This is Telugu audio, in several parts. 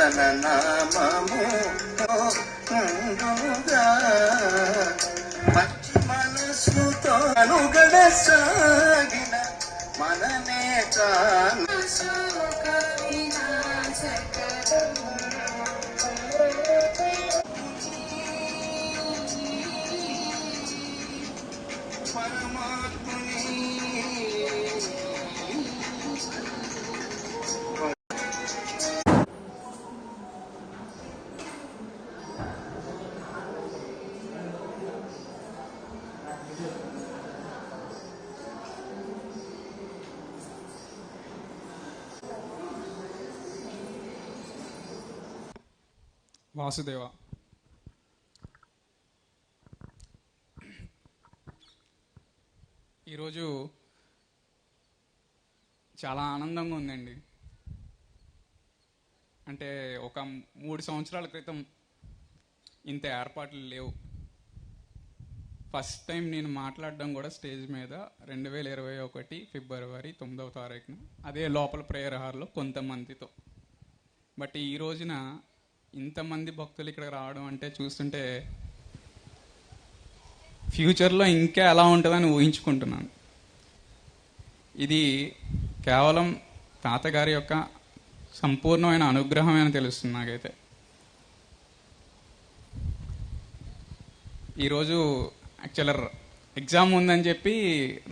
తన నామము ముందుగా మంచి మనసుతో అనుగడ సాగిన మననే కాను వాసుదేవ. ఈరోజు చాలా ఆనందంగా ఉందండి. అంటే ఒక 3 సంవత్సరాల క్రితం ఇంత ఏర్పాట్లు లేవు. ఫస్ట్ టైం నేను మాట్లాడడం కూడా స్టేజ్ మీద 2021 ఫిబ్రవరి 9వ తారీఖున, అదే లోపల ప్రేయర్ హాల్లో కొంతమందితో. బట్ ఈ రోజున ఇంతమంది భక్తులు ఇక్కడ రావడం అంటే చూస్తుంటే ఫ్యూచర్లో ఇంకా ఎలా ఉంటుందని ఊహించుకుంటున్నాను. ఇది కేవలం తాతగారి యొక్క సంపూర్ణమైన అనుగ్రహం అని తెలుస్తుంది నాకైతే. ఈరోజు యాక్చువల్ ఎగ్జామ్ ఉందని చెప్పి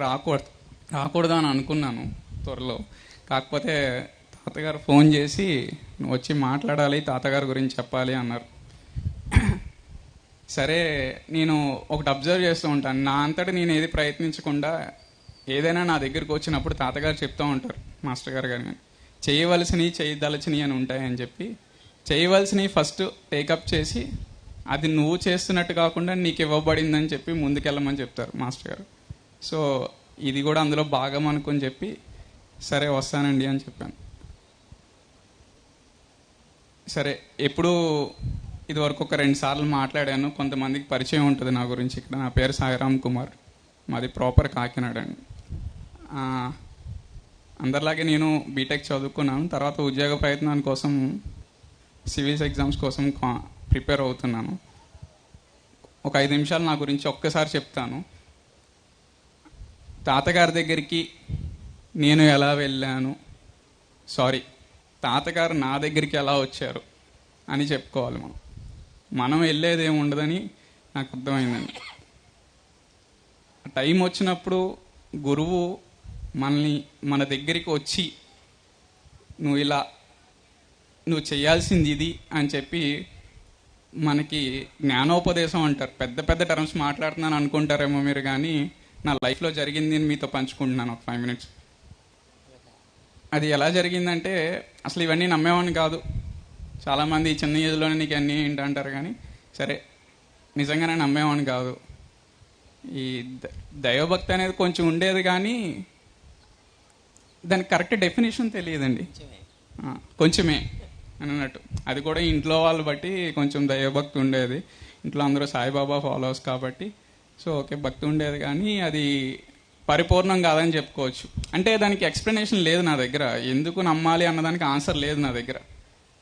రాకూడదు అని అనుకున్నాను త్వరలో. కాకపోతే తాతగారు ఫోన్ చేసి నువ్వు వచ్చి మాట్లాడాలి, తాతగారి గురించి చెప్పాలి అన్నారు. సరే, నేను ఒకటి అబ్జర్వ్ చేస్తూ ఉంటాను. నా అంతటా నేను ఏది ప్రయత్నించకుండా ఏదైనా నా దగ్గరికి వచ్చినప్పుడు తాతగారు చెప్తూ ఉంటారు, మాస్టర్ గారు కానీ, చేయవలసినవి చేయదలచినవి అని ఉంటాయని చెప్పి, చేయవలసినవి ఫస్ట్ టేకప్ చేసి అది నువ్వు చేస్తున్నట్టు కాకుండా నీకు ఇవ్వబడిందని చెప్పి ముందుకెళ్ళమని చెప్తారు మాస్టర్ గారు. సో ఇది కూడా అందులో భాగం అనుకుని చెప్పి సరే వస్తానండి అని చెప్పాను. సరే, ఎప్పుడు ఇదివరకు ఒక 2 సార్లు మాట్లాడాను. కొంతమందికి పరిచయం ఉంటుంది నా గురించి. ఇక్కడ నా పేరు సాయిరామ్ కుమార్, మాది ప్రాపర్ కాకినాడ అండి. అందరిలాగే నేను బీటెక్ చదువుకున్నాను. తర్వాత ఉద్యోగ ప్రయత్నాల కోసం సివిల్స్ ఎగ్జామ్స్ కోసం ప్రిపేర్ అవుతున్నాను. ఒక 5 నిమిషాలు నా గురించి ఒక్కసారి చెప్తాను. తాతగారి దగ్గరికి నేను ఎలా వెళ్ళాను, తాతగారు నా దగ్గరికి ఎలా వచ్చారు అని చెప్పుకోవాలి. మనం వెళ్ళేది ఏమి ఉండదని నాకు అర్థమైందండి. టైం వచ్చినప్పుడు గురువు మన దగ్గరికి వచ్చి నువ్వు చేయాల్సింది ఇది అని చెప్పి మనకి జ్ఞానోపదేశం అంటారు. పెద్ద పెద్ద టర్మ్స్ మాట్లాడుతున్నాను అనుకుంటారేమో మీరు, కానీ నా లైఫ్లో జరిగింది మీతో పంచుకుంటున్నాను ఒక 5 minutes. అది ఎలా జరిగిందంటే, అసలు ఇవన్నీ నమ్మేవాడిని కాదు. చాలామంది చిన్న ఏజ్లోనే నీకు అన్నీ ఏంటంటారు, కానీ సరే నిజంగానే నమ్మేవాడిని కాదు. ఈ దైవభక్తి అనేది కొంచెం ఉండేది, కానీ దానికి కరెక్ట్ డెఫినేషన్ తెలియదండి. కొంచెమే అని అన్నట్టు. అది కూడా ఇంట్లో వాళ్ళు బట్టి కొంచెం దైవభక్తి ఉండేది. ఇంట్లో అందరూ సాయిబాబా ఫాలోవర్స్ కాబట్టి సో ఓకే భక్తి ఉండేది, కానీ అది పరిపూర్ణం కాదని చెప్పుకోవచ్చు. అంటే దానికి ఎక్స్ప్లెనేషన్ లేదు నా దగ్గర. ఎందుకు నమ్మాలి అన్నదానికి ఆన్సర్ లేదు నా దగ్గర.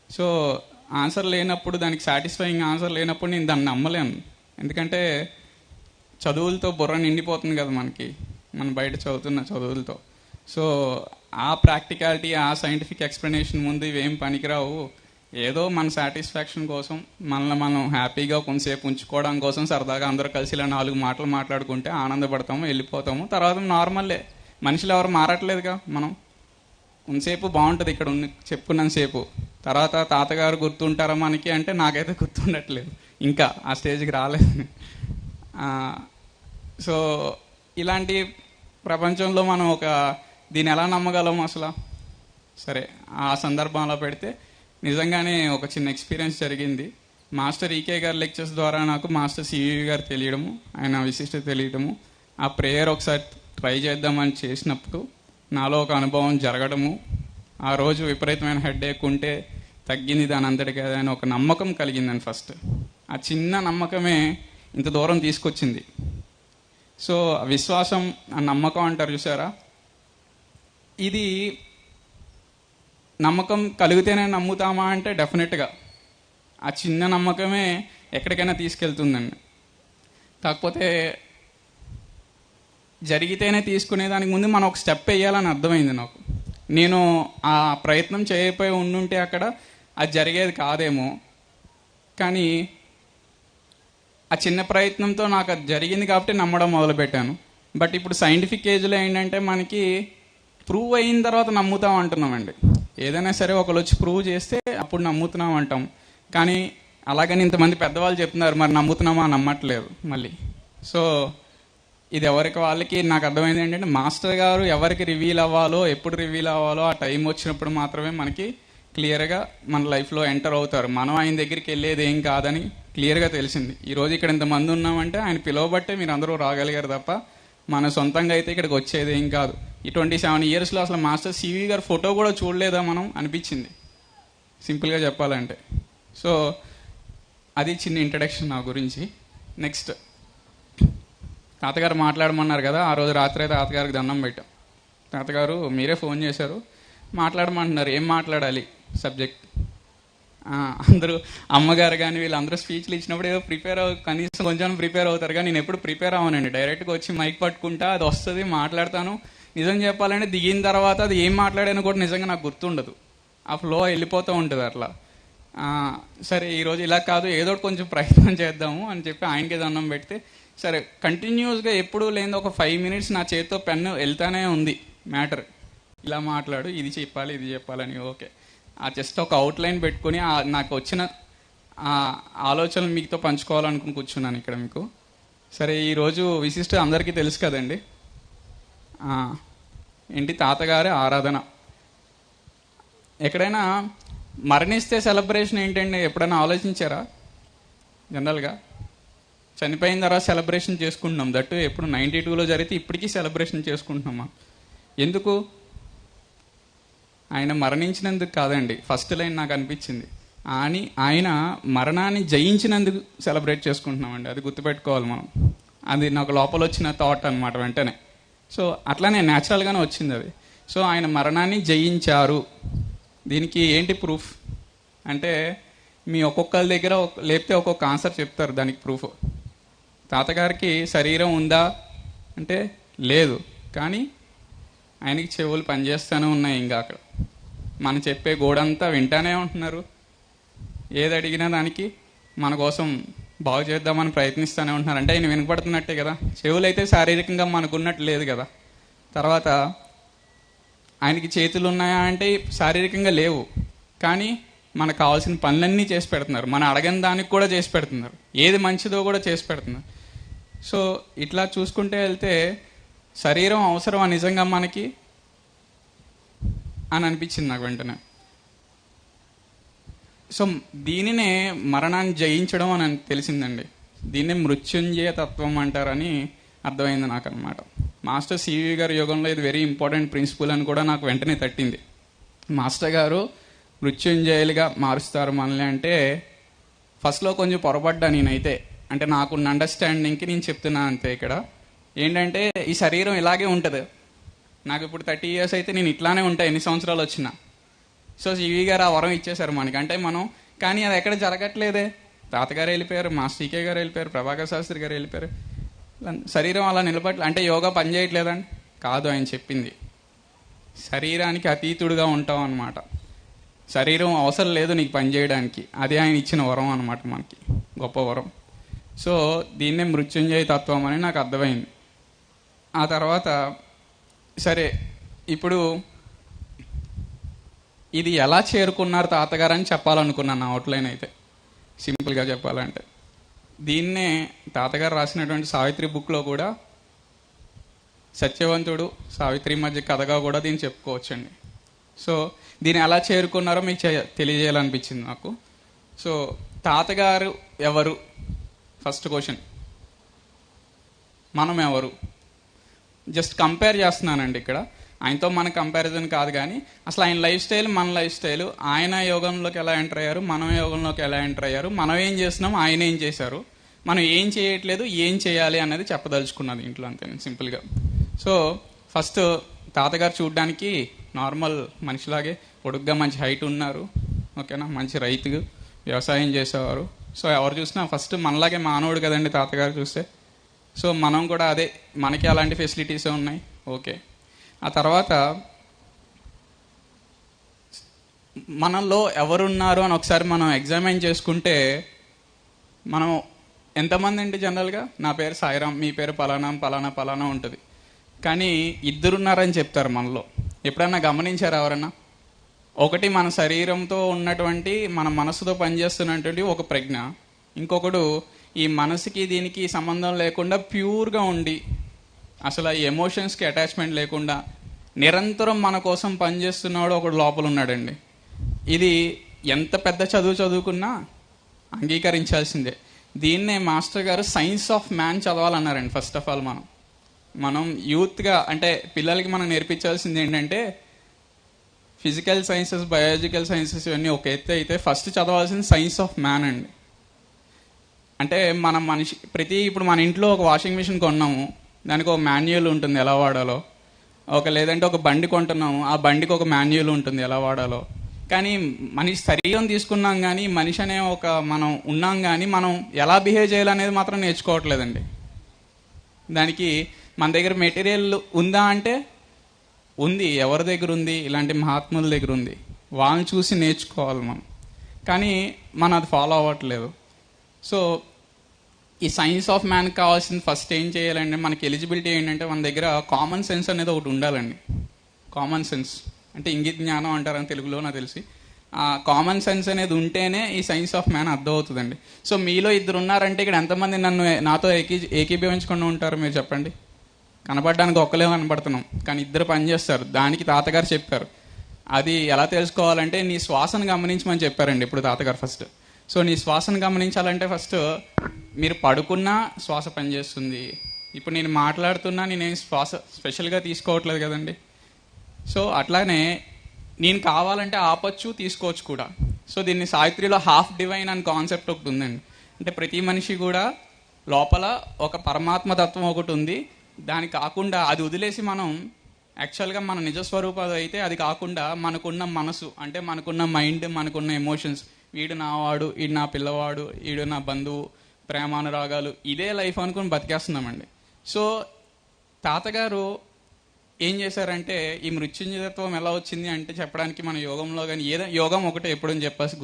సో ఆన్సర్ లేనప్పుడు, దానికి సాటిస్ఫైయింగ్ ఆన్సర్ లేనప్పుడు నేను దాన్ని నమ్మలేను. ఎందుకంటే చదువులతో బుర్ర నిండిపోతుంది కదా మనం బయట చదువుతున్న చదువులతో. సో ఆ ప్రాక్టికాలిటీ, ఆ సైంటిఫిక్ ఎక్స్ప్లెనేషన్ ముందు ఇవేం పనికిరావు. ఏదో మన సాటిస్ఫాక్షన్ కోసం, మనల్ని మనం హ్యాపీగా కొంతసేపు ఉంచుకోవడం కోసం సరదాగా అందరూ కలిసి ఇలా 4 మాటలు మాట్లాడుకుంటే ఆనందపడతాము, వెళ్ళిపోతాము. తర్వాత నార్మల్లే. మనుషులు ఎవరు మారట్లేదుగా. మనం కొంతసేపు బాగుంటుంది ఇక్కడ చెప్పుకున్నంతసేపు. తర్వాత తాతగారు గుర్తుంటారా మనకి అంటే నాకైతే గుర్తుండట్లేదు, ఇంకా ఆ స్టేజ్కి రాలేదు. సో ఇలాంటి ప్రపంచంలో మనం దీన్ని ఎలా నమ్మగలం అసలు? సరే, ఆ సందర్భంలో పెడితే నిజంగానే ఒక చిన్న ఎక్స్పీరియన్స్ జరిగింది. మాస్టర్ ఈకే గారి లెక్చర్స్ ద్వారా నాకు మాస్టర్ సివి గారు తెలియడము, ఆయన విశిష్టత తెలియడము, ఆ ప్రేయర్ ఒకసారి ట్రై చేద్దామని చేసినప్పుడు నాలో ఒక అనుభవం జరగడము, ఆ రోజు విపరీతమైన హెడేక్ ఉంటే తగ్గింది దాని అంతటికి అని ఒక నమ్మకం కలిగిందని ఫస్ట్. ఆ చిన్న నమ్మకమే ఇంత దూరం తీసుకొచ్చింది. సో విశ్వాసం, ఆ నమ్మకం అంటారు చూసారా, ఇది నమ్మకం కలిగితేనే నమ్ముతామా అంటే డెఫినెట్గా ఆ చిన్న నమ్మకమే ఎక్కడికైనా తీసుకెళ్తుందండి. కాకపోతే జరిగితేనే తీసుకునే దానికి ముందు మనం ఒక స్టెప్ వేయాలని అర్థమైంది నాకు. నేను ఆ ప్రయత్నం చేయకపోయి ఉండుంటే అక్కడ అది జరిగేది కాదేమో. కానీ ఆ చిన్న ప్రయత్నంతో నాకు అది జరిగింది కాబట్టి నమ్మడం మొదలుపెట్టాను. బట్ ఇప్పుడు సైంటిఫిక్ ఏజ్లో ఏంటంటే మనకి ప్రూవ్ అయిన తర్వాత నమ్ముతాం అంటున్నామండి. ఏదైనా సరే ఒకళ్ళు వచ్చి ప్రూవ్ చేస్తే అప్పుడు నమ్ముతున్నాం అంటాం. కానీ అలాగని ఇంతమంది పెద్దవాళ్ళు చెప్తున్నారు, మరి నమ్ముతున్నామా నమ్మట్లేదు మళ్ళీ. సో ఇది ఎవరికి వాళ్ళకి నాకు అర్థమైంది ఏంటంటే మాస్టర్ గారు ఎవరికి రివీల్ అవ్వాలో, ఎప్పుడు రివీల్ అవ్వాలో ఆ టైం వచ్చినప్పుడు మాత్రమే మనకి క్లియర్గా మన లైఫ్లో ఎంటర్ అవుతారు. మనం ఆయన దగ్గరికి వెళ్ళేది ఏం కాదని క్లియర్గా తెలిసింది. ఈరోజు ఇక్కడ ఇంతమంది ఉన్నామంటే ఆయన పిలవబట్టే మీరు అందరూ రాగలిగారు తప్ప మన సొంతంగా అయితే ఇక్కడికి వచ్చేది ఏం కాదు. ఈ 27 ఇయర్స్లో అసలు మాస్టర్ సివి గారు ఫోటో కూడా చూడలేదా మనం అనిపించింది సింపుల్గా చెప్పాలంటే. సో అది చిన్న ఇంట్రడక్షన్ నా గురించి. నెక్స్ట్ తాతగారు మాట్లాడమన్నారు కదా, ఆ రోజు రాత్రి అయితే తాతగారికి దండం పెట్టాం. తాతగారు మీరే ఫోన్ చేశారు, మాట్లాడమంటున్నారు. ఏం మాట్లాడాలి సబ్జెక్ట్? అందరూ అమ్మగారు కానీ వీళ్ళందరూ స్పీచ్లు ఇచ్చినప్పుడు ఏదో కనీసం కొంచెం ప్రిపేర్ అవుతారు. కానీ నేను ఎప్పుడు ప్రిపేర్ అవ్వనండి. డైరెక్ట్గా వచ్చి మైక్ పట్టుకుంటా, అది వస్తుంది, మాట్లాడతాను. నిజం చెప్పాలంటే దిగిన తర్వాత అది ఏం మాట్లాడానో కూడా నిజంగా నాకు గుర్తుండదు. ఆ ఫ్లో వెళ్ళిపోతూ ఉంటుంది అట్లా. సరే ఈరోజు ఇలా కాదు, ఏదో కొంచెం ప్రయత్నం చేద్దాము అని చెప్పి ఆయనకే దండం పెడితే, సరే కంటిన్యూస్గా ఎప్పుడూ లేని ఒక 5 minutes నా చేతితో పెన్ను వెళ్తానే ఉంది. మ్యాటర్ ఇలా మాట్లాడు, ఇది చెప్పాలి, ఇది చెప్పాలని. ఓకే, ఆ జస్ట్ ఒక అవుట్లైన్ పెట్టుకుని నాకు వచ్చిన ఆలోచనలు మీతో పంచుకోవాలనుకుని కూర్చున్నాను ఇక్కడ మీకు. సరే ఈరోజు విశిష్ట అందరికీ తెలుసు కదండి, ఏంటి తాతగారి ఆరాధన. ఎక్కడైనా మరణిస్తే సెలబ్రేషన్ ఏంటండి ఎప్పుడైనా ఆలోచించారా? జనరల్గా చనిపోయిన తర్వాత సెలబ్రేషన్ చేసుకుంటున్నాం. దట్టు ఎప్పుడు 92లో జరిగితే ఇప్పటికీ సెలబ్రేషన్ చేసుకుంటున్నామా? ఎందుకు? ఆయన మరణించినందుకు కాదండి. ఫస్ట్ లైన్ నాకు అనిపించింది, ఆయన మరణాన్ని జయించినందుకు సెలబ్రేట్ చేసుకుంటున్నామండి. అది గుర్తుపెట్టుకోవాలి మనం. అది నాకు లోపల వచ్చిన థాట్ అనమాట వెంటనే. సో అట్లానే న్యాచురల్గానే వచ్చింది అది. సో ఆయన మరణాన్ని జయించారు. దీనికి ఏంటి ప్రూఫ్ అంటే, మీ ఒక్కొక్కరి దగ్గర లేపితే ఒక్కొక్క ఆన్సర్ చెప్తారు దానికి ప్రూఫ్. తాతగారికి శరీరం ఉందా అంటే లేదు, కానీ ఆయనకి చెవులు పనిచేస్తూనే ఉన్నాయి. ఇంకా అక్కడ మనం చెప్పే గోడంతా వింటానే ఉంటున్నారు. ఏది అడిగినా దానికి మన కోసం బాగు చేద్దామని ప్రయత్నిస్తూనే ఉంటున్నారు. అంటే ఆయన వినపడుతున్నట్టే కదా. చెవులు అయితే శారీరకంగా మనకున్నట్టు లేదు కదా. తర్వాత ఆయనకి చేతులు ఉన్నాయా అంటే శారీరకంగా లేవు, కానీ మనకు కావాల్సిన పనులన్నీ చేసి పెడుతున్నారు. మనం అడగని దానికి కూడా చేసి పెడుతున్నారు. ఏది మంచిదో కూడా చేసి పెడుతున్నారు. సో ఇట్లా చూసుకుంటే వెళ్తే శరీరం అవసరం నిజంగా మనకి అని అనిపించింది నాకు వెంటనే. సో దీనినే మరణాన్ని జయించడం అని తెలిసిందండి. దీన్నే మృత్యుంజయ తత్వం అంటారని అర్థమైంది నాకు అనమాట. మాస్టర్ సివి గారి యోగంలో ఇది వెరీ ఇంపార్టెంట్ ప్రిన్సిపల్ అని కూడా నాకు వెంటనే తట్టింది. మాస్టర్ గారు మృత్యుంజయులుగా మారుస్తారు మనల్ని అంటే ఫస్ట్లో కొంచెం పొరపడ్డా నేనైతే. అంటే నాకున్న అండర్స్టాండింగ్కి నేను చెప్తున్నాను అంతే. ఇక్కడ ఏంటంటే ఈ శరీరం ఇలాగే ఉంటుంది. నాకు ఇప్పుడు 30 years అయితే నేను ఇట్లానే ఉంటాయి ఎన్ని సంవత్సరాలు వచ్చినా. సో సివి గారు ఆ వరం ఇచ్చేశారు మనకి. అంటే మనం కానీ అది ఎక్కడ జరగట్లేదే. తాతగారు వెళ్ళిపోయారు, మాస్టర్ టీకే గారు వెళ్ళిపోయారు, ప్రభాకర్ శాస్త్రి గారు వెళ్ళిపోయారు. శరీరం అలా నిలబట్లే. అంటే యోగా పని చేయట్లేదండి కాదు. ఆయన చెప్పింది శరీరానికి అతీతుడుగా ఉంటాం అన్నమాట. శరీరం అవసరం లేదు నీకు పని చేయడానికి. అదే ఆయన ఇచ్చిన వరం అనమాట, మనకి గొప్ప వరం. సో దీన్నే మృత్యుంజయ తత్వం అని నాకు అర్థమైంది. ఆ తర్వాత సరే ఇప్పుడు ఇది ఎలా చేరుకున్నారు తాతగారు అని చెప్పాలనుకున్నాను నా అవుట్లైన్ అయితే, సింపుల్గా చెప్పాలంటే. దీన్నే తాతగారు రాసినటువంటి సావిత్రి బుక్లో కూడా సత్యవంతుడు సావిత్రి మధ్య కథగా కూడా దీన్ని చెప్పుకోవచ్చండి. సో దీన్ని ఎలా చేరుకున్నారో మీకు తెలియజేయాలనిపించింది నాకు. సో తాతగారు ఎవరు? First question. మనం ఎవరు? జస్ట్ కంపేర్ చేస్తున్నానండి ఇక్కడ. ఆయనతో మన కంపారిజన్ కాదు, కానీ అసలు ఆయన లైఫ్ స్టైల్ మన లైఫ్ స్టైల్. ఆయన యోగంలోకి ఎలా ఎంటర్ అయ్యారు, మనం యోగంలోకి ఎలా ఎంటర్ అయ్యారు, మనం ఏం చేస్తున్నాం, ఆయన ఏం చేశారు, మనం ఏం చేయట్లేదు, ఏం చేయాలి అనేది చెప్పదలుచుకున్నది ఇంట్లో అంతే సింపుల్గా. సో ఫస్ట్ తాతగారు చూడడానికి నార్మల్ మనిషిలాగే పొడుగ్గా మంచి హైట్ ఉన్నారు, ఓకేనా, మంచి రైతు, వ్యవసాయం చేసేవారు. సో ఎవరు చూసినా ఫస్ట్ మనలాగే మానవుడు కదండి తాతగారు చూస్తే. సో మనం కూడా అదే, మనకి అలాంటి ఫెసిలిటీసే ఉన్నాయి, ఓకే. ఆ తర్వాత మనలో ఎవరున్నారు అని ఒకసారి మనం ఎగ్జామిన్ చేసుకుంటే, మనం ఎంతమంది అండి జనరల్గా, నా పేరు సాయిరామ్, మీ పేరు పలానా పలానా పలానా ఉంటుంది, కానీ ఇద్దరున్నారని చెప్తారు మనలో. ఎప్పుడన్నా గమనించారు ఎవరన్నా? ఒకటి మన శరీరంతో ఉన్నటువంటి, మన మనసుతో పనిచేస్తున్నటువంటి ఒక ప్రజ్ఞ, ఇంకొకడు ఈ మనసుకి దీనికి సంబంధం లేకుండా ప్యూర్గా ఉండి అసలు ఈ ఎమోషన్స్కి అటాచ్మెంట్ లేకుండా నిరంతరం మన కోసం పనిచేస్తున్నాడు ఒకడు లోపల ఉన్నాడండి. ఇది ఎంత పెద్ద చదువు చదువుకున్నా అంగీకరించాల్సిందే. దీన్నే మాస్టర్ గారు సైన్స్ ఆఫ్ మ్యాన్ చదవాలన్నారండి. ఫస్ట్ ఆఫ్ ఆల్ మనం యూత్గా, అంటే పిల్లలకి మనం నేర్పించాల్సింది ఏంటంటే, ఫిజికల్ సైన్సెస్, బయాలజికల్ సైన్సెస్ ఇవన్నీ ఒక ఎత్తు అయితే, ఫస్ట్ చదవాల్సింది సైన్స్ ఆఫ్ మ్యాన్ అండి. అంటే మనం ఇప్పుడు మన ఇంట్లో ఒక వాషింగ్ మిషన్ కొన్నాము, దానికి ఒక మాన్యువల్ ఉంటుంది ఎలా వాడాలో. లేదంటే ఒక బండి కొంటున్నాము, ఆ బండికి ఒక మాన్యువల్ ఉంటుంది ఎలా వాడాలో. కానీ మనిషి శరీరం తీసుకున్నాం కానీ, మనిషి అనే మనం ఉన్నాం కానీ, మనం ఎలా బిహేవ్ చేయాలనేది మాత్రం నేర్చుకోవట్లేదండి. దానికి మన దగ్గర మెటీరియల్ ఉందా అంటే ఉంది. ఎవరి దగ్గర ఉంది? ఇలాంటి మహాత్ముల దగ్గర ఉంది. వాళ్ళని చూసి నేర్చుకోవాలి మనం, కానీ మనం అది ఫాలో అవ్వట్లేదు. సో ఈ సైన్స్ ఆఫ్ మ్యాన్ కావాల్సింది ఫస్ట్ ఏం చేయాలంటే, మనకి ఎలిజిబిలిటీ ఏంటంటే, మన దగ్గర కామన్ సెన్స్ అనేది ఒకటి ఉండాలండి. కామన్ సెన్స్ అంటే ఇంగిత జ్ఞానం అంటారని తెలుగులో నాకు తెలిసి. ఆ కామన్ సెన్స్ అనేది ఉంటేనే ఈ సైన్స్ ఆఫ్ మ్యాన్ అర్థమవుతుందండి. సో మీలో ఇద్దరు ఉన్నారంటే ఇక్కడ ఎంతమంది నాతో ఏకీభవించకుండా ఉంటారు మీరు చెప్పండి? కనపడడానికి ఒక్కలే కనపడుతున్నాం, కానీ ఇద్దరు పనిచేస్తారు. దానికి తాతగారు చెప్పారు. అది ఎలా తెలుసుకోవాలంటే, నీ శ్వాసను గమనించమని చెప్పారండి ఇప్పుడు తాతగారు ఫస్ట్. సో నీ శ్వాసను గమనించాలంటే ఫస్ట్ మీరు పడుకున్నా శ్వాస పనిచేస్తుంది. ఇప్పుడు నేను మాట్లాడుతున్నా, నేనేం శ్వాస స్పెషల్గా తీసుకోవట్లేదు కదండి. సో అట్లానే నేను కావాలంటే ఆపచ్చు, తీసుకోవచ్చు కూడా. సో దీన్ని సావిత్రిలో హాఫ్ డివైన్ అని కాన్సెప్ట్ ఒకటి ఉందండి. అంటే ప్రతి మనిషి కూడా లోపల ఒక పరమాత్మ తత్వం ఒకటి ఉంది. దాని కాకుండా అది వదిలేసి మనం యాక్చువల్గా మన నిజస్వరూపాలు అయితే, అది కాకుండా మనకున్న మనసు, అంటే మనకున్న మైండ్, మనకున్న ఎమోషన్స్, వీడు నావాడు, వీడు నా పిల్లవాడు, వీడు నా బంధువు, ప్రేమానురాగాలు, ఇదే లైఫ్ అనుకుని బతికేస్తున్నామండి. సో తాతగారు ఏం చేశారంటే, ఈ మృత్యుంజయత్వం ఎలా వచ్చింది అంటే చెప్పడానికి మన యోగంలో కానీ యోగం ఒకటే ఎప్పుడని చెప్పేసి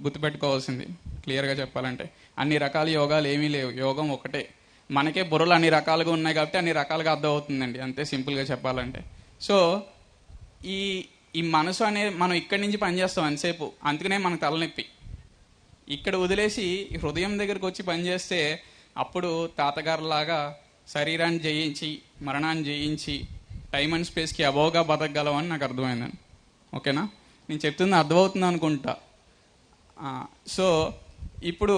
గుర్తుపెట్టుకోవాల్సింది. క్లియర్గా చెప్పాలంటే అన్ని రకాల యోగాలు ఏమీ లేవు, యోగం ఒకటే. మనకే బుర్రలు అన్ని రకాలుగా ఉన్నాయి కాబట్టి అన్ని రకాలుగా అర్థం అవుతుందండి, అంతే సింపుల్గా చెప్పాలంటే. సో ఈ మనసు అనేది మనం ఇక్కడి నుంచి పనిచేస్తాం ఎంతసేపు, అందుకనే మనకు తలనొప్పి. ఇక్కడ వదిలేసి హృదయం దగ్గరకు వచ్చి పనిచేస్తే అప్పుడు తాతగారులాగా శరీరాన్ని జయించి, మరణాన్ని జయించి, టైం అండ్ స్పేస్కి అబోవ్గా బతకగలవని నాకు అర్థమైందండి. ఓకేనా? నేను చెప్తుంది అర్థమవుతుంది అనుకుంటా. సో ఇప్పుడు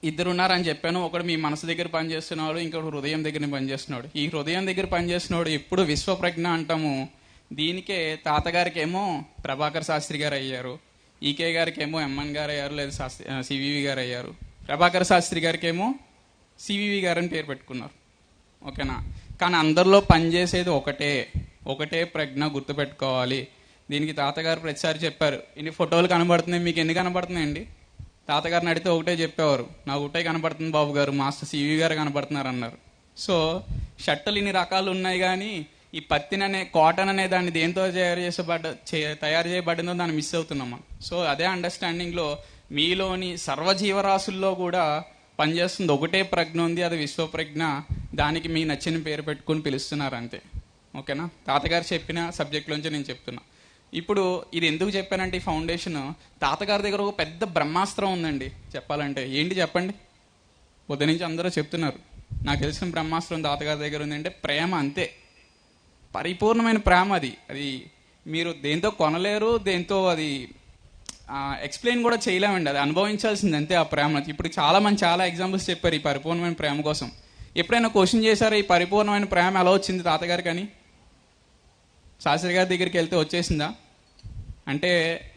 ఇద్దరు ఉన్నారని చెప్పాను. ఒకడు మీ మనసు దగ్గర పనిచేస్తున్నాడు, ఇంకొకడు హృదయం దగ్గర పనిచేస్తున్నాడు. ఈ హృదయం దగ్గర పనిచేస్తున్నాడు ఎప్పుడు విశ్వప్రజ్ఞ అంటాము. దీనికే తాతగారికి ఏమో ప్రభాకర్ శాస్త్రి గారు అయ్యారు, ఈకే గారికి ఏమో ఎంఎన్ గారు అయ్యారు, లేదా సివివి గారు అయ్యారు. ప్రభాకర్ శాస్త్రి గారికి ఏమో సివివి గారు అని పేరు పెట్టుకున్నారు. ఓకేనా? కానీ అందరిలో పనిచేసేది ఒకటే ప్రజ్ఞ, గుర్తుపెట్టుకోవాలి. దీనికి తాతగారు ప్రతిసారి చెప్పారు. ఇన్ని ఫోటోలు కనబడుతున్నాయి, మీకు ఎన్ని కనబడుతున్నాయండి? తాతగారిని అడిగితే ఒకటే చెప్పేవారు, నాకు ఒకటే కనబడుతుంది బాబు గారు, మాస్టర్ సివి గారు కనబడుతున్నారు అన్నారు. సో షర్టులు ఇన్ని రకాలు ఉన్నాయి, కానీ ఈ పత్తిననే కాటన్ అనే దాన్ని దేంతో తయారు చేయబడిందో దాన్ని మిస్ అవుతున్నాం మనం. సో అదే అండర్స్టాండింగ్లో మీలోని సర్వజీవరాశుల్లో కూడా పనిచేస్తుంది ఒకటే ప్రజ్ఞ ఉంది, అది విశ్వప్రజ్ఞ. దానికి మీ నచ్చిన పేరు పెట్టుకుని పిలుస్తున్నారు అంతే. ఓకేనా? తాతగారు చెప్పిన సబ్జెక్ట్లోంచి నేను చెప్తున్నా. ఇప్పుడు ఇది ఎందుకు చెప్పానంటే, ఈ ఫౌండేషన్ తాతగారి దగ్గర ఒక పెద్ద బ్రహ్మాస్త్రం ఉందండి చెప్పాలంటే. ఏంటి చెప్పండి? పొద్దు నుంచి అందరూ చెప్తున్నారు. నాకు తెలిసిన బ్రహ్మాస్త్రం తాతగారి దగ్గర ఉందంటే ప్రేమ, అంతే. పరిపూర్ణమైన ప్రేమ. అది మీరు దేంతో కొనలేరు, దేంతో అది ఎక్స్ప్లెయిన్ కూడా చేయలేమండి. అది అనుభవించాల్సింది అంతే ఆ ప్రేమ. ఇప్పుడు చాలా ఎగ్జాంపుల్స్ చెప్పారు ఈ పరిపూర్ణమైన ప్రేమ కోసం. ఎప్పుడైనా క్వశ్చన్ చేశారా ఈ పరిపూర్ణమైన ప్రేమ ఎలా వచ్చింది తాతగారికి అని? శాస్త్రి గారి దగ్గరికి వెళ్తే వచ్చేసిందా? అంటే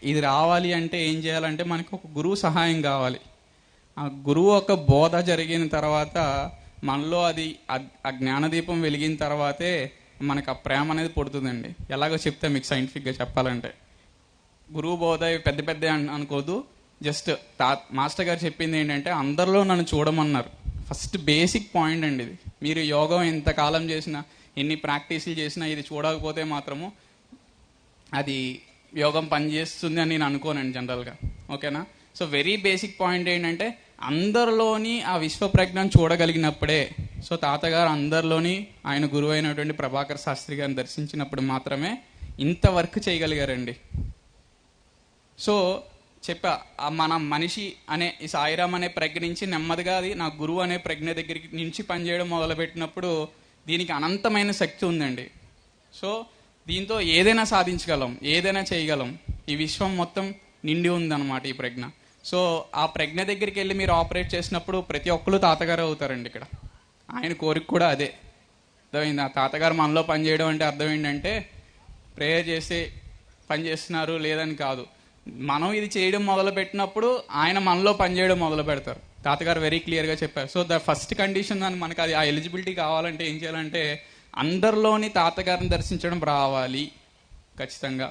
ఇది రావాలి అంటే ఏం చేయాలంటే మనకు ఒక గురువు సహాయం కావాలి. ఆ గురువు ఒక బోధ జరిగిన తర్వాత మనలో అది ఆ జ్ఞానదీపం వెలిగిన తర్వాతే మనకు ఆ ప్రేమ అనేది పుడుతుందండి. ఎలాగో చెప్తే మీకు సైంటిఫిక్గా చెప్పాలంటే, గురువు బోధ పెద్ద పెద్ద అనుకోదు. జస్ట్ మాస్టర్ గారు చెప్పింది ఏంటంటే అందరిలో నన్ను చూడమన్నారు. ఫస్ట్ బేసిక్ పాయింట్ అండి ఇది. మీరు యోగం ఎంతకాలం చేసినా, ఎన్ని ప్రాక్టీసులు చేసినా ఇది చూడకపోతే మాత్రము అది యోగం పనిచేస్తుంది అని నేను అనుకోనండి జనరల్గా. ఓకేనా? సో వెరీ బేసిక్ పాయింట్ ఏంటంటే అందరిలోని ఆ విశ్వప్రజ్ఞను చూడగలిగినప్పుడే, సో తాతగారు అందరిలోని ఆయన గురువు అయినటువంటి ప్రభాకర్ శాస్త్రి గారిని దర్శించినప్పుడు మాత్రమే ఇంత వర్క్ చేయగలిగారండి. సో చెప్పా, మన మనిషి అనే ఈ సాయిరామ్ అనే ప్రజ్ఞ నుంచి నెమ్మదిగా అది నా గురువు అనే ప్రజ్ఞ దగ్గరికి నుంచి పనిచేయడం మొదలుపెట్టినప్పుడు దీనికి అనంతమైన శక్తి ఉందండి. సో దీంతో ఏదైనా సాధించగలం, ఏదైనా చేయగలం. ఈ విశ్వం మొత్తం నిండి ఉందన్నమాట ఈ ప్రజ్ఞ. సో ఆ ప్రజ్ఞ దగ్గరికి వెళ్ళి మీరు ఆపరేట్ చేసినప్పుడు ప్రతి ఒక్కరు తాతగారు అవుతారండి. ఇక్కడ ఆయన కోరిక కూడా అదే. అర్థమైంది? ఆ తాతగారు మనలో పనిచేయడం అంటే అర్థం ఏంటంటే ప్రేయర్ చేసి పనిచేస్తున్నారు లేదని కాదు. మనం ఇది చేయడం మొదలు పెట్టినప్పుడు ఆయన మనలో పనిచేయడం మొదలు పెడతారు. తాతగారు వెరీ క్లియర్గా చెప్పారు. సో ద ఫస్ట్ కండిషన్ అని మనకు అది ఆ ఎలిజిబిలిటీ కావాలంటే ఏం చేయాలంటే అందరిలోని తాతగారిని దర్శించడం రావాలి ఖచ్చితంగా.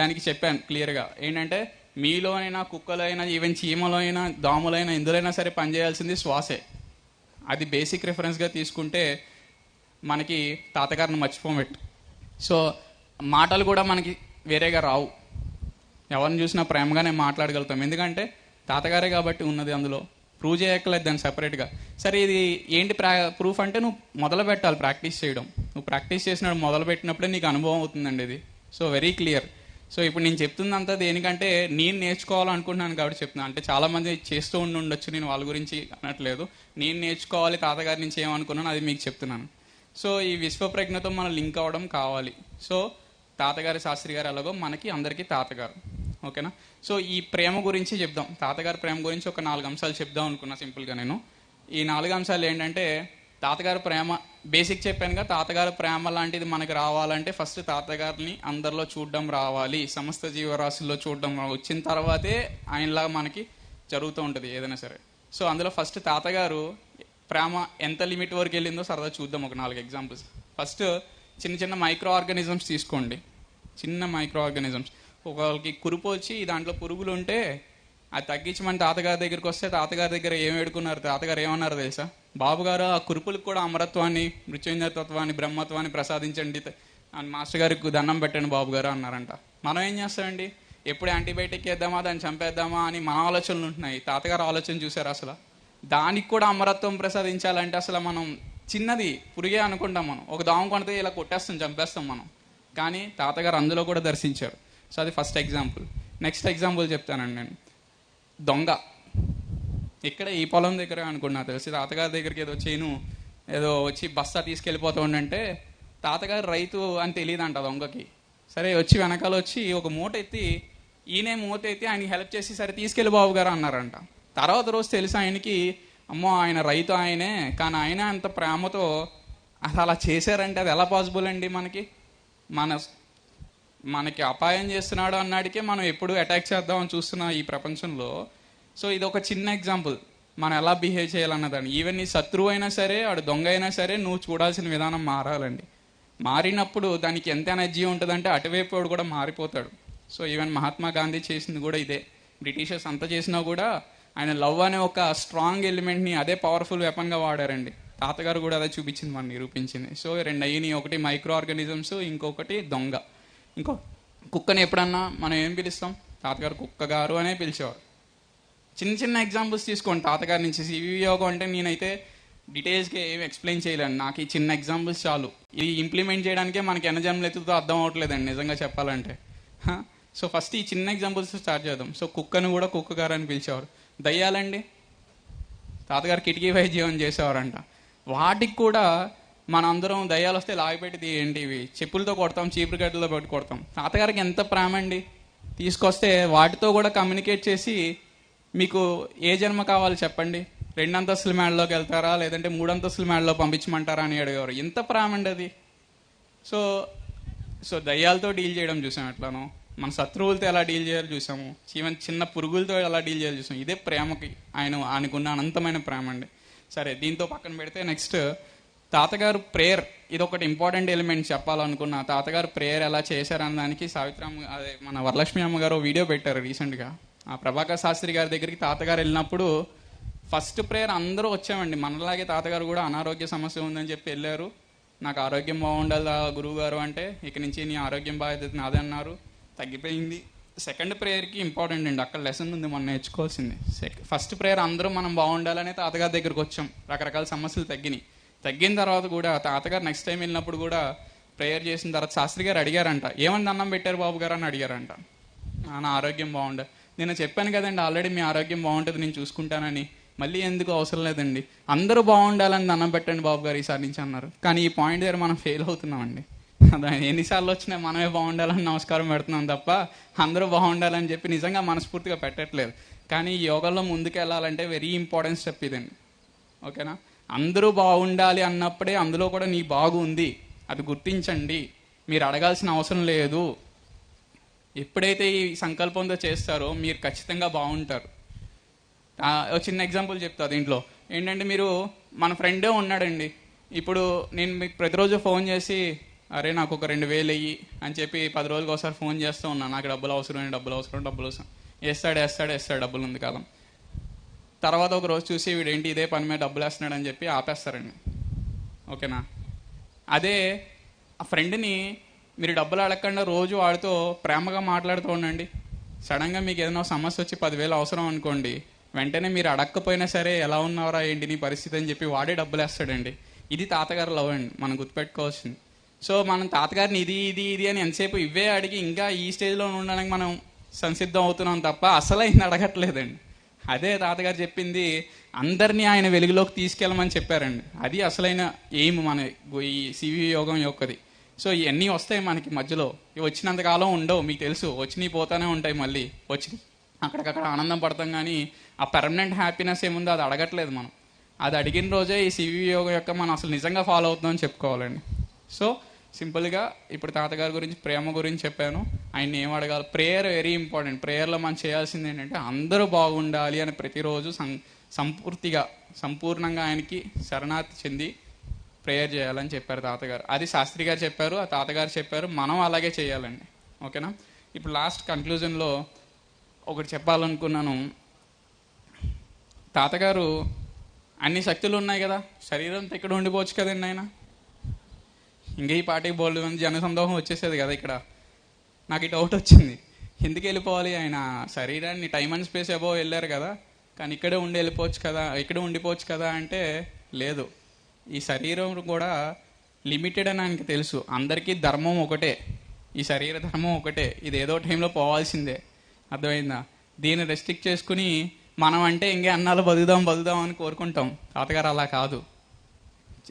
దానికి చెప్పాను క్లియర్గా ఏంటంటే మీలో అయినా, కుక్కలో అయినా, ఈవెన్ చీమలో అయినా, దోమలైనా, ఎందులైనా సరే పనిచేయాల్సింది శ్వాసే. అది బేసిక్ రిఫరెన్స్గా తీసుకుంటే మనకి తాతగారిని మర్చిపోబెట్టు. సో మాటలు కూడా మనకి వేరేగా రావు. ఎవరిని చూసినా ప్రేమగానే మాట్లాడగలుగుతాం, ఎందుకంటే తాతగారే కాబట్టి ఉన్నది. అందులో ప్రూవ్ చేయక్కర్లేదు దాన్ని సపరేట్గా. సరే ఇది ఏంటి ప్రూఫ్ అంటే నువ్వు మొదలు పెట్టాలి ప్రాక్టీస్ చేయడం. నువ్వు ప్రాక్టీస్ చేసినప్పుడు మొదలు పెట్టినప్పుడే నీకు అనుభవం అవుతుందండి ఇది. So very clear. సో ఇప్పుడు నేను చెప్తుందంతా దేనికంటే నేను నేర్చుకోవాలనుకుంటున్నాను కాబట్టి చెప్తున్నాను. అంటే చాలామంది చేస్తూ ఉండొచ్చు, నేను వాళ్ళ గురించి అనట్లేదు. నేను నేర్చుకోవాలి తాతగారి నుంచి ఏమనుకున్నాను అది మీకు చెప్తున్నాను. సో ఈ విశ్వప్రజ్ఞతో మనం లింక్ అవ్వడం కావాలి. సో తాతగారి శాస్త్రి గారు ఎలాగో మనకి అందరికీ తాతగారు. ఓకేనా? సో ఈ ప్రేమ గురించి చెప్దాం. తాతగారి ప్రేమ గురించి ఒక 4 అంశాలు చెప్దాం అనుకున్నా సింపుల్గా నేను. ఈ 4 అంశాలు ఏంటంటే తాతగారి ప్రేమ బేసిక్ చెప్పానుగా. తాతగారి ప్రేమ లాంటిది మనకి రావాలంటే ఫస్ట్ తాతగారిని అందరిలో చూడడం రావాలి, సమస్త జీవరాశుల్లో చూడడం వచ్చిన తర్వాతే ఆయనలాగా మనకి జరుగుతూ ఉంటుంది ఏదైనా సరే. సో అందులో ఫస్ట్ తాతగారు ప్రేమ ఎంత లిమిట్ వరకు వెళ్ళిందో సరదా చూద్దాం. ఒక 4 ఎగ్జాంపుల్స్. ఫస్ట్ చిన్న చిన్న మైక్రో ఆర్గానిజమ్స్ తీసుకోండి. చిన్న మైక్రో ఆర్గానిజమ్స్, ఒకరికి కురుపు వచ్చి దాంట్లో పురుగులు ఉంటే అది తగ్గించమని తాతగారి దగ్గరికి వస్తే తాతగారి దగ్గర ఏం వేడుకున్నారు, తాతగారు ఏమన్నారు తెలుసా? బాబుగారు ఆ కురుపులకు కూడా అమరత్వాన్ని, మృత్యుంజయతత్వాన్ని, బ్రహ్మత్వాన్ని ప్రసాదించండి అని మాస్టర్ గారికి దండం పెట్టండి బాబుగారు అన్నారంట. మనం ఏం చేస్తామండి? ఎప్పుడు యాంటీబయాటిక్ వేద్దామా, దాన్ని చంపేద్దామా అని మన ఆలోచనలు ఉంటున్నాయి. తాతగారు ఆలోచన చూసారు అసలు దానికి కూడా అమరత్వం ప్రసాదించాలంటే అసలు మనం చిన్నది పురుగే అనుకుంటాం. మనం ఒక దోమ కొడితే ఇలా కొట్టేస్తాం, చంపేస్తాం మనం. కానీ తాతగారు అందులో కూడా దర్శించారు. సో అది ఫస్ట్ ఎగ్జాంపుల్. నెక్స్ట్ ఎగ్జాంపుల్ చెప్తానండి నేను. దొంగ ఇక్కడ ఈ పొలం దగ్గర అనుకున్నా తెలిసి తాతగారి దగ్గరికి ఏదో వచ్చి బస్తా తీసుకెళ్ళిపోతూ ఉండంటే తాతగారు రైతు అని తెలియదంట దొంగకి. సరే వచ్చి వెనకాల వచ్చి ఒక మూట ఎత్తి ఈయనే మూట ఎత్తి ఆయనకి హెల్ప్ చేసి సరే తీసుకెళ్ళి బాబు గారు అన్నారంట. తర్వాత రోజు తెలిసి ఆయనకి అమ్మో ఆయన రైతు ఆయనే, కానీ ఆయన అంత ప్రేమతో అసలు అలా చేశారంటే అది ఎలా పాసిబుల్ అండి? మనకి అపాయం చేస్తున్నాడు అన్నాడికే మనం ఎప్పుడు అటాక్ చేద్దామని చూస్తున్న ఈ ప్రపంచంలో. సో ఇది ఒక చిన్న ఎగ్జాంపుల్ మనం ఎలా బిహేవ్ చేయాలన్నదాన్ని. ఈవెన్ నీ శత్రువు అయినా సరే, వాడు దొంగ అయినా సరే, నువ్వు చూడాల్సిన విధానం మారాలండి. మారినప్పుడు దానికి ఎంత ఎనర్జీ ఉంటుందంటే అటువైపు వాడు కూడా మారిపోతాడు. సో ఈవెన్ మహాత్మా గాంధీ చేసింది కూడా ఇదే. బ్రిటిషర్స్ అంతా చేసినా కూడా ఆయన లవ్ అనే ఒక స్ట్రాంగ్ ఎలిమెంట్ని అదే పవర్ఫుల్ వెపన్గా వాడారండి. తాతగారు కూడా అదే చూపించింది, మనం నిరూపించింది. సో 2 అయినాయి. ఒకటి మైక్రో ఆర్గానిజమ్స్, ఇంకొకటి దొంగ. ఇంకో కుక్కని ఎప్పుడన్నా మనం ఏం పిలుస్తాం? తాతగారు కుక్క గారు అనే పిలిచేవారు. చిన్న చిన్న ఎగ్జాంపుల్స్ తీసుకోండి తాతగారి నుంచి. సివి యోగం అంటే నేనైతే డీటెయిల్స్గా ఏమి ఎక్స్ప్లెయిన్ చేయలేను, నాకు ఈ చిన్న ఎగ్జాంపుల్స్ చాలు. ఇది ఇంప్లిమెంట్ చేయడానికే మనకి ఎన్ని జన్మలు ఎత్తుతో అర్థం అవ్వట్లేదండి నిజంగా చెప్పాలంటే. సో ఫస్ట్ ఈ చిన్న ఎగ్జాంపుల్స్ స్టార్ట్ చేద్దాం. సో కుక్కను కూడా కుక్క గారు అని పిలిచేవారు. దయ్యాలండి తాతగారు కిటికీ వైద్యం చేసేవారంట. వాటికి కూడా మన అందరం దయ్యాలు వస్తే లాగిపెట్టి ఏంటి ఇవి చెప్పులతో కొడతాం, చీపురు గడ్డలో పెట్టి కొడతాం. తాతగారికి ఎంత ప్రేమ అండి, తీసుకొస్తే వాటితో కూడా కమ్యూనికేట్ చేసి మీకు ఏ జన్మ కావాలి చెప్పండి, 2 అంతస్తుల మేడలోకి వెళ్తారా లేదంటే 3 అంతస్తుల మేడలో పంపించమంటారా అని అడిగేవారు. ఎంత ప్రేమ అండి అది. సో దయ్యాలతో డీల్ చేయడం చూసాం ఎట్లానో, మన శత్రువులతో ఎలా డీల్ చేయాలో చూసాము, చిన్న పురుగులతో ఎలా డీల్ చేయాలో చూసాము. ఇదే ప్రేమకి ఆయనకున్న అనంతమైన ప్రేమ అండి. సరే దీంతో పక్కన పెడితే నెక్స్ట్ తాతగారు ప్రేయర్, ఇది ఒకటి ఇంపార్టెంట్ ఎలిమెంట్ చెప్పాలనుకున్నా. తాతగారు ప్రేయర్ ఎలా చేశారన్న దానికి సావిత్రమ్మ, అదే మన వరలక్ష్మి అమ్మగారు వీడియో పెట్టారు రీసెంట్గా. ఆ ప్రభాకర్ శాస్త్రి గారి దగ్గరికి తాతగారు వెళ్ళినప్పుడు ఫస్ట్ ప్రేయర్ అందరూ వచ్చామండి. మనలాగే తాతగారు కూడా అనారోగ్య సమస్య ఉందని చెప్పి వెళ్ళారు. నాకు ఆరోగ్యం బాగుండాలి గురువు గారు అంటే, ఇక నుంచి నీ ఆరోగ్యం బాధ్యత నాదే అన్నారు. తగ్గిపోయింది. సెకండ్ ప్రేయర్కి ఇంపార్టెంట్ అండి, అక్కడ లెసన్ ఉంది మనం నేర్చుకోవాల్సింది. ఫస్ట్ ప్రేయర్ అందరూ మనం బాగుండాలనే తాతగారి దగ్గరికి వచ్చాం. రకరకాల సమస్యలు తగ్గిన తర్వాత కూడా తాతగారు నెక్స్ట్ టైం వెళ్ళినప్పుడు కూడా ప్రేయర్ చేసిన తర్వాత శాస్త్రి గారు అడిగారంట, ఏమని దండం పెట్టారు బాబు గారు అని అడిగారంట. నా ఆరోగ్యం బాగుండాలి. నేను చెప్పాను కదండి ఆల్రెడీ మీ ఆరోగ్యం బాగుంటుంది నేను చూసుకుంటానని, మళ్ళీ ఎందుకు అవసరం లేదండి, అందరూ బాగుండాలని దండం పెట్టండి బాబు గారు ఈసారి నుంచి అన్నారు. కానీ ఈ పాయింట్ దగ్గర మనం ఫెయిల్ అవుతున్నామండి. ఎన్నిసార్లు వచ్చినా మనమే బాగుండాలని నమస్కారం పెడుతున్నాం తప్ప అందరూ బాగుండాలని చెప్పి నిజంగా మనస్ఫూర్తిగా పెట్టట్లేదు. కానీ ఈ యోగాలో ముందుకు వెళ్ళాలంటే వెరీ ఇంపార్టెంట్ స్టెప్ ఇదండి. ఓకేనా? అందరూ బాగుండాలి అన్నప్పుడే అందులో కూడా నీ బాగు ఉంది, అది గుర్తించండి. మీరు అడగాల్సిన అవసరం లేదు. ఎప్పుడైతే ఈ సంకల్పంతో చేస్తారో మీరు ఖచ్చితంగా బాగుంటారు. చిన్న ఎగ్జాంపుల్ చెప్తా దీంట్లో ఏంటంటే, మీరు మన ఫ్రెండే ఉన్నాడండి. ఇప్పుడు నేను మీకు ప్రతిరోజు ఫోన్ చేసి అరే నాకు ఒక 2000 వెయ్యి అని చెప్పి 10 రోజులకు ఒకసారి ఫోన్ చేస్తూ ఉన్నాను, నాకు డబ్బులు అవసరం. వేస్తాడు డబ్బులు ఉంది కాలం. తర్వాత ఒక రోజు చూసి వీడేంటి ఇదే పని మీద డబ్బులు వేస్తున్నాడు అని చెప్పి ఆపేస్తారండి. ఓకేనా? అదే ఆ ఫ్రెండ్ని మీరు డబ్బులు అడగకుండా రోజు వాడితో ప్రేమగా మాట్లాడుతూ ఉండండి. సడన్గా మీకు ఏదైనా సమస్య వచ్చి 10,000 అవసరం అనుకోండి, వెంటనే మీరు అడగకపోయినా సరే ఎలా ఉన్నారా ఏంటి నీ పరిస్థితి అని చెప్పి వాడే డబ్బులు వేస్తాడండి. ఇది తాతగారు లవ్ అండి, మనం గుర్తుపెట్టుకోవాల్సింది. సో మనం తాతగారిని ఇది అని ఎంతసేపు ఇవే అడిగి ఇంకా ఈ స్టేజ్లో ఉండడానికి మనం సంసిద్ధం అవుతున్నాం తప్ప అసలైంది అడగట్లేదండి. అదే తాతగారు చెప్పింది, అందరినీ ఆయన వెలుగులోకి తీసుకెళ్ళమని చెప్పారండి. అది అసలైన ఎయిమ్ మన ఈ సివి యోగం యొక్కది. సో ఇవన్నీ వస్తాయి మనకి మధ్యలో, ఇవి వచ్చినంతకాలం ఉండవు, మీకు తెలుసు, వచ్చినవి పోతానే ఉంటాయి. మళ్ళీ వచ్చి అక్కడికక్కడ ఆనందం పడతాం, కానీ ఆ పర్మనెంట్ హ్యాపీనెస్ ఏముందో అది అడగట్లేదు మనం. అది అడిగిన రోజే ఈ సివి యోగం యొక్క మనం అసలు నిజంగా ఫాలో అవుతుందని చెప్పుకోవాలండి. సో సింపుల్గా ఇప్పుడు తాతగారి గురించి, ప్రేమ గురించి చెప్పాను. ఆయన్ని ఏం అడగాలి, ప్రేయర్ వెరీ ఇంపార్టెంట్. ప్రేయర్లో మనం చేయాల్సింది ఏంటంటే అందరూ బాగుండాలి అని ప్రతిరోజు సంపూర్ణంగా ఆయనకి శరణార్థి చెంది ప్రేయర్ చేయాలని చెప్పారు తాతగారు. అది శాస్త్రి గారు చెప్పారు, ఆ తాతగారు చెప్పారు, మనం అలాగే చేయాలండి. ఓకేనా? ఇప్పుడు లాస్ట్ కన్క్లూజన్లో ఒకటి చెప్పాలనుకున్నాను. తాతగారు అన్ని శక్తులు ఉన్నాయి కదా, శరీరంతో ఇక్కడ ఉండిపోవచ్చు కదండి ఆయన. ఇంకా ఈ పార్టీకి బోల్డ్ మంది జనసందోహం వచ్చేసేది కదా ఇక్కడ. నాకు ఈ డౌట్ వచ్చింది, ఎందుకు వెళ్ళిపోవాలి ఆయన? శరీరాన్ని టైమ్ అండ్ స్పేస్ అబోవ్ వెళ్ళారు కదా, కానీ ఇక్కడే ఉండిపోవచ్చు కదా అంటే లేదు. ఈ శరీరం కూడా లిమిటెడ్ అని ఆయనకి తెలుసు. అందరికీ ధర్మం ఒకటే, ఈ శరీర ధర్మం ఒకటే, ఇది ఏదో టైంలో పోవాల్సిందే. అర్థమైందా? దీన్ని రెస్ట్రిక్ట్ చేసుకుని మనం అంటే ఇంకే అన్నాలు బతుకుదాం అని కోరుకుంటాం. తాతగారు అలా కాదు.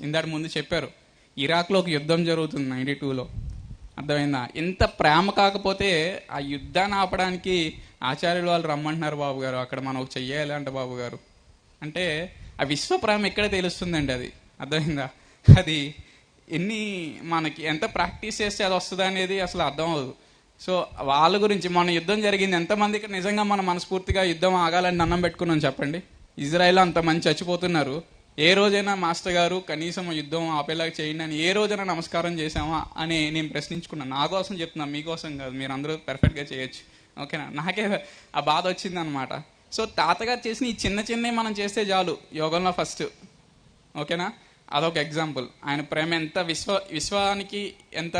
ఇందాక ముందు చెప్పారు, ఇరాక్లో ఒక యుద్ధం జరుగుతుంది 92లో. అర్థమైందా? ఎంత ప్రేమ కాకపోతే ఆ యుద్ధాన్ని ఆపడానికి ఆచార్యులు వాళ్ళు రమ్మంటున్నారు బాబు గారు, అక్కడ మనం చెయ్యాలి అంట బాబు గారు అంటే ఆ విశ్వ ప్రేమ ఇక్కడే తెలుస్తుందండి. అది అర్థమైందా? అది మనకి ఎంత ప్రాక్టీస్ చేస్తే అది వస్తుంది అనేది అసలు అర్థం అవ్వదు. సో వాళ్ళ గురించి మన యుద్ధం జరిగింది, ఎంతమందికి నిజంగా మనం మనస్ఫూర్తిగా యుద్ధం ఆగాలని దండం పెట్టుకున్నాం చెప్పండి? ఇజ్రాయెల్ అంతమంది చచ్చిపోతున్నారు. ఏ రోజైనా మాస్టర్ గారు కనీసం యుద్ధం ఆపేలాగా చేయండి అని ఏ రోజైనా నమస్కారం చేసామా అని నేను ప్రశ్నించుకున్నాను. నా కోసం చెప్తున్నాను, మీకోసం కాదు. మీరు అందరూ పర్ఫెక్ట్గా చేయొచ్చు. ఓకేనా? నాకే ఆ బాధ వచ్చిందనమాట. సో తాతగారు చేసిన ఈ చిన్నవి మనం చేస్తే చాలు యోగంలో ఫస్ట్. ఓకేనా? అదొక ఎగ్జాంపుల్. ఆయన ప్రేమ ఎంత విశ్వానికి ఎంత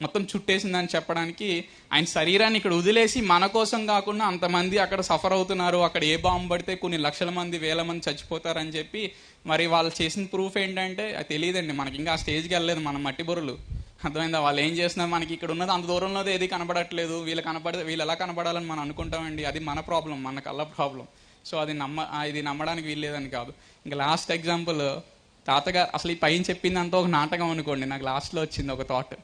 మొత్తం చుట్టేసిందని చెప్పడానికి ఆయన శరీరాన్ని ఇక్కడ వదిలేసి మన కోసం కాకుండా అంతమంది అక్కడ సఫర్ అవుతున్నారు, అక్కడ ఏ బాంబు పడితే కొన్ని లక్షల మంది 1000 మంది చచ్చిపోతారని చెప్పి మరి వాళ్ళు చేసిన ప్రూఫ్ ఏంటంటే అది తెలియదండి మనకి. ఇంకా ఆ స్టేజ్కి వెళ్ళలేదు మనం మట్టి బుర్రలు. అర్థమైందా? వాళ్ళు ఏం చేస్తున్నారు, మనకి ఇక్కడ ఉన్నది అంత దూరంలో ఏది కనపడట్లేదు, వీళ్ళు ఎలా కనపడాలని మనం అనుకుంటామండి. అది మన ప్రాబ్లం, మన కళ్ళ ప్రాబ్లం. సో ఇది నమ్మడానికి వీల్లేదని కాదు. ఇంకా లాస్ట్ ఎగ్జాంపుల్, తాతగారు అసలు ఈ పైన చెప్పిందంతా ఒక నాటకం అనుకోండి. నాకు లాస్ట్లో వచ్చింది ఒక థాట్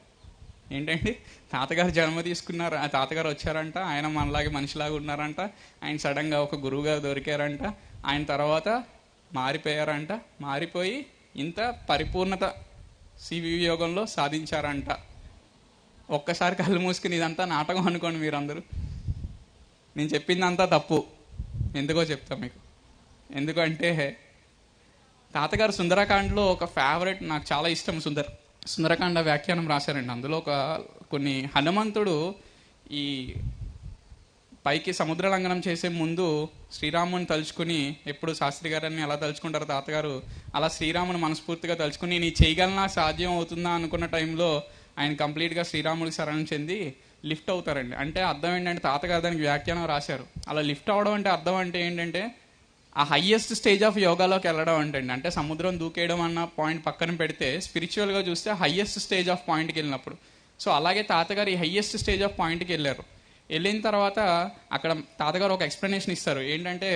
ఏంటంటే, తాతగారు జన్మ తీసుకున్నారు, ఆ తాతగారు వచ్చారంట, ఆయన మనలాగే మనిషిలాగా ఉన్నారంట, ఆయన సడన్గా ఒక గురువుగా దొరికారంట, ఆయన తర్వాత మారిపోయారంట, మారిపోయి ఇంత పరిపూర్ణత సివి యోగంలో సాధించారంట. ఒక్కసారి కళ్ళు మూసుకుని ఇదంతా నాటకం అనుకోండి మీరందరూ. నేను చెప్పిందంతా తప్పు. ఎందుకో చెప్తా మీకు. ఎందుకంటే తాతగారు సుందరకాండలో ఒక ఫేవరెట్, నాకు చాలా ఇష్టం, సుందరకాండ వ్యాఖ్యానం రాశారండి. అందులో కొన్ని హనుమంతుడు ఈ పైకి సముద్ర లంఘనం చేసే ముందు శ్రీరాముని తలుచుకుని, ఎప్పుడు శాస్త్రి గారిని ఎలా తలుచుకుంటారు తాతగారు, అలా శ్రీరాముని మనస్ఫూర్తిగా తలుచుకుని నేను చేయగలనా, సాధ్యం అవుతుందా అనుకున్న టైంలో ఆయన కంప్లీట్గా శ్రీరాముడికి శరణం చెంది లిఫ్ట్ అవుతారండి. అంటే అర్థం ఏంటంటే తాతగారు దానికి వ్యాఖ్యానం రాశారు. అలా లిఫ్ట్ అవడం అంటే అర్థం అంటే ఏంటంటే ఆ హయ్యెస్ట్ స్టేజ్ ఆఫ్ యోగాలోకి వెళ్ళడం అంటే సముద్రం దూకేయడం అన్న పాయింట్ పక్కన పెడితే స్పిరిచువల్గా చూస్తే హయ్యెస్ట్ స్టేజ్ ఆఫ్ పాయింట్కి వెళ్ళినప్పుడు. సో అలాగే తాతగారు ఈ హయ్యెస్ట్ స్టేజ్ ఆఫ్ పాయింట్కి వెళ్ళారు. వెళ్ళిన తర్వాత అక్కడ తాతగారు ఒక ఎక్స్ప్లెనేషన్ ఇస్తారు. ఏంటంటే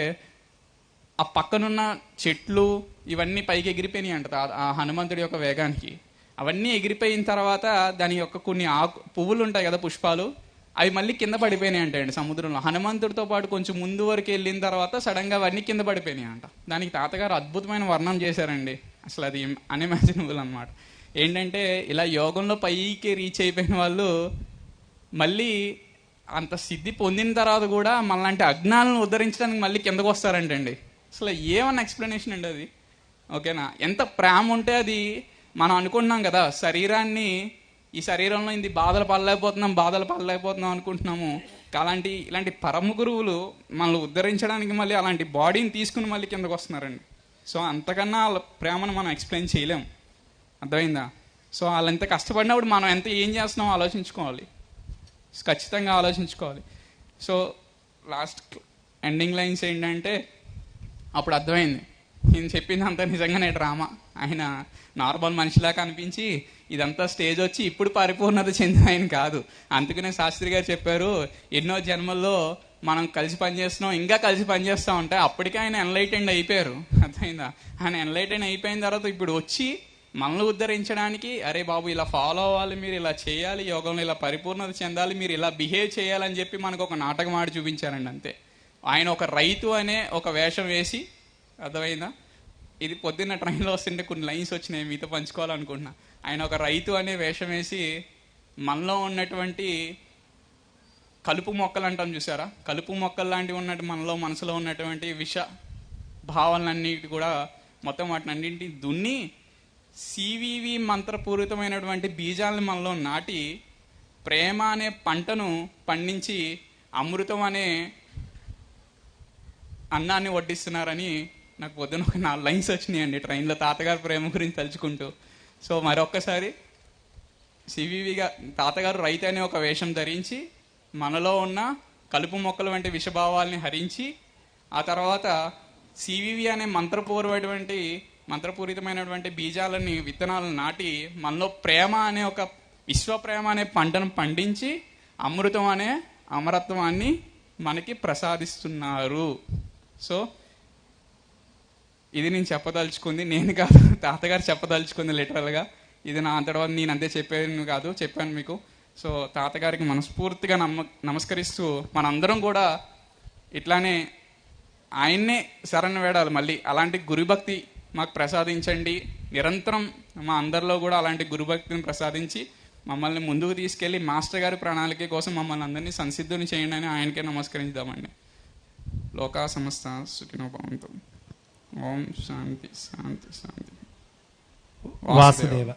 ఆ పక్కనున్న చెట్లు ఇవన్నీ పైకి ఎగిరిపోయినాయి అంట ఆ హనుమంతుడి యొక్క వేగానికి. అవన్నీ ఎగిరిపోయిన తర్వాత దాని యొక్క కొన్ని పువ్వులు ఉంటాయి కదా, పుష్పాలు, అవి మళ్ళీ కింద పడిపోయినాయి అండి సముద్రంలో. హనుమంతుడితో పాటు కొంచెం ముందు వరకు వెళ్ళిన తర్వాత సడన్గా అవన్నీ కింద పడిపోయినాయి అంట. దానికి తాతగారు అద్భుతమైన వర్ణం చేశారండి. అసలు అది అన్ఇమాజినబుల్ అనమాట. ఏంటంటే ఇలా యోగంలో పైకి రీచ్ అయిపోయిన వాళ్ళు మళ్ళీ అంత సిద్ధి పొందిన తర్వాత కూడా మనలాంటి అజ్ఞానాలను ఉద్ధరించడానికి మళ్ళీ కిందకు వస్తారంటండి. అసలు ఏమన్నా ఎక్స్ప్లెనేషన్ అండి అది? ఓకేనా? ఎంత ప్రేమ ఉంటే అది. మనం అనుకుంటున్నాం కదా, ఈ శరీరంలో ఇది బాధలు పడలేకపోతున్నాం అనుకుంటున్నాము. ఇలాంటి పరమ గురువులు మనల్ని ఉద్ధరించడానికి మళ్ళీ అలాంటి బాడీని తీసుకుని మళ్ళీ కిందకు వస్తున్నారండి. సో అంతకన్నా వాళ్ళ ప్రేమను మనం ఎక్స్ప్లెయిన్ చేయలేం. అర్థమైందా? సో వాళ్ళు ఎంత కష్టపడినప్పుడు మనం ఏం చేస్తున్నామో ఆలోచించుకోవాలి, ఖచ్చితంగా ఆలోచించుకోవాలి. సో లాస్ట్ ఎండింగ్ లైన్స్ ఏంటంటే అప్పుడు అర్థమైంది నేను చెప్పింది అంతా నిజంగానే డ్రామా. ఆయన నార్మల్ మనిషిలా కనిపించి ఇదంతా స్టేజ్ వచ్చి ఇప్పుడు పరిపూర్ణత చెందిన ఆయన కాదు. అందుకనే శాస్త్రి గారు చెప్పారు, ఎన్నో జన్మల్లో మనం కలిసి పనిచేస్తున్నాం, ఇంకా కలిసి పనిచేస్తూ ఉంటే అప్పటికే ఆయన ఎన్లైటెండ్ అయిపోయారు. అర్థమైందా? ఆయన ఎన్లైటెండ్ అయిపోయిన తర్వాత ఇప్పుడు వచ్చి మనల్ని ఉద్ధరించడానికి, అరే బాబు ఇలా ఫాలో అవ్వాలి, మీరు ఇలా చేయాలి, యోగంలో ఇలా పరిపూర్ణత చెందాలి, మీరు ఇలా బిహేవ్ చేయాలని చెప్పి మనకు ఒక నాటకం ఆడి చూపించారండి అంతే. ఆయన ఒక రైతు అనే ఒక వేషం వేసి, అర్థమైందా? ఇది పొద్దున్న ట్రైన్లో వస్తుంటే కొన్ని లైన్స్ వచ్చినాయి మీతో పంచుకోవాలనుకుంటున్నా. ఆయన ఒక రైతు అనే వేషం వేసి మనలో ఉన్నటువంటి కలుపు మొక్కలు అంటాం చూసారా, కలుపు మొక్కలు లాంటివి ఉన్నట్టు మనసులో ఉన్నటువంటి విష భావాలన్నిటి కూడా మొత్తం వాటిని అన్నింటినీ దున్ని సివివి మంత్రపూరితమైనటువంటి బీజాలను మనలో నాటి ప్రేమ అనే పంటను పండించి అమృతం అనే అన్నాన్ని వడ్డిస్తున్నారని నాకు పొద్దున ఒక 4 లైన్స్ వచ్చినాయండి ట్రైన్లో తాతగారు ప్రేమ గురించి తలుచుకుంటూ. సో మరొక్కసారి సివివిగా తాతగారు రైతు అనే ఒక వేషం ధరించి మనలో ఉన్న కలుపు మొక్కల వంటి విషభావాల్ని హరించి, ఆ తర్వాత సివివి అనే మంత్రపూరితమైనటువంటి బీజాలని, విత్తనాలను నాటి మనలో ప్రేమ అనే ఒక విశ్వప్రేమ అనే పంటను పండించి అమృతం అనే అమరత్వాన్ని మనకి ప్రసాదిస్తున్నారు. సో ఇది నేను చెప్పదలుచుకుంది, నేను కాదు తాతగారు చెప్పదలుచుకుంది లిటరల్గా. ఇది నా అంతటా నేను అంతే చెప్పాను మీకు. సో తాతగారికి మనస్ఫూర్తిగా నమస్కరిస్తూ మనందరం కూడా ఇట్లానే ఆయన్నే శరణు వేడాలి. మళ్ళీ అలాంటి గురుభక్తి మాకు ప్రసాదించండి. నిరంతరం మా అందరిలో కూడా అలాంటి గురుభక్తిని ప్రసాదించి మమ్మల్ని ముందుకు తీసుకెళ్ళి మాస్టర్ గారి ప్రణాళిక కోసం మమ్మల్ని అందరినీ సంసిద్ధుని చేయండి అని ఆయనకే నమస్కరించుదామండి. లోకా సమస్త సుఖినో భవంతు. ఓం శాంతి శాంతి శాంతి. వాసుదేవ.